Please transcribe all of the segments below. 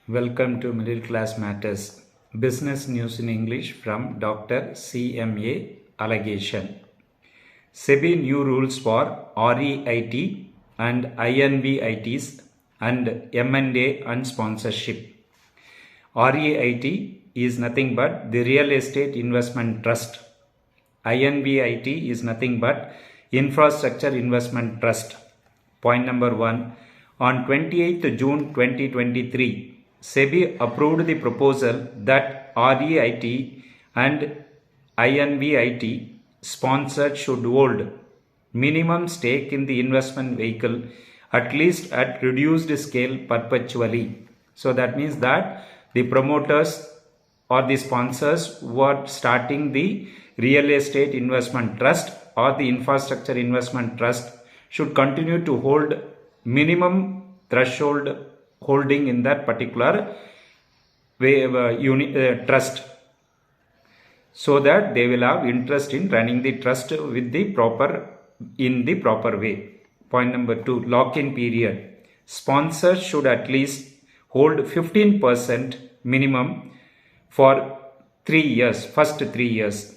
Welcome to Middle Class Matters, Business News in English from Dr. CMA ALAGESAN. SEBI new rules for REIT and InvITs and M&A and sponsorship. REIT is nothing but the Real Estate Investment Trust. InvIT is nothing but Infrastructure Investment Trust. Point number 1. On 28th June 2023, SEBI approved the proposal that REIT and InvIT sponsored should hold minimum stake in the investment vehicle at least at reduced scale perpetually. So that means that the promoters or the sponsors who are starting the real estate investment trust or the infrastructure investment trust should continue to hold minimum threshold holding in that particular trust, so that they will have interest in running the trust with the proper way. Point number 2, lock-in period. Sponsors should at least hold 15% minimum for 3 years, first 3 years.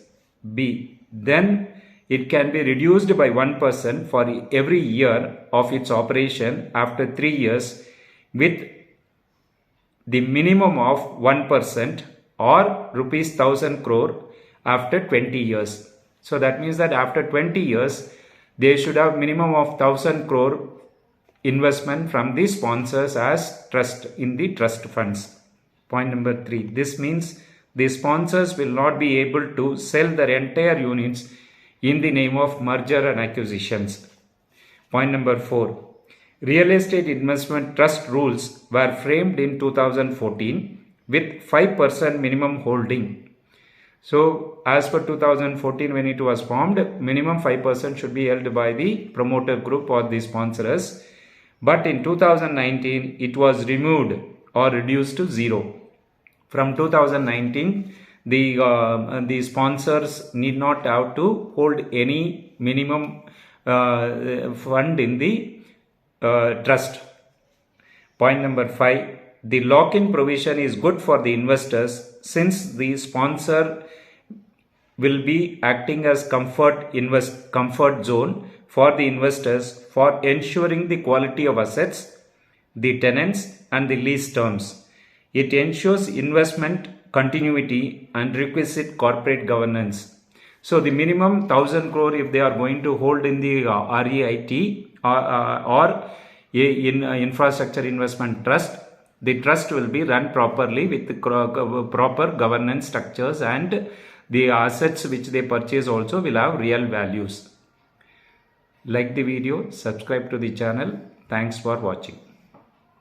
B. Then it can be reduced by 1% for every year of its operation after 3 years with the minimum of 1% or rupees 1000 crore after 20 years. So that means that after 20 years, they should have minimum of 1000 crore investment from the sponsors as trust in the trust funds. Point number 3. This means the sponsors will not be able to sell their entire units in the name of merger and acquisitions. Point number 4. Real estate investment trust rules were framed in 2014 with 5% minimum holding. So as per 2014, when it was formed, minimum 5% should be held by the promoter group or the sponsors. But in 2019, it was removed or reduced to 0. From 2019, the sponsors need not have to hold any minimum fund in the trust. Point number 5. The lock-in provision is good for the investors since the sponsor will be acting as comfort zone for the investors for ensuring the quality of assets, the tenants and the lease terms. It ensures investment continuity and requisite corporate governance. So the minimum 1000 crore if they are going to hold in the REIT or in infrastructure investment trust, the trust will be run properly with the proper governance structures, and the assets which they purchase also will have real values. Like the video, subscribe to the channel. Thanks for watching.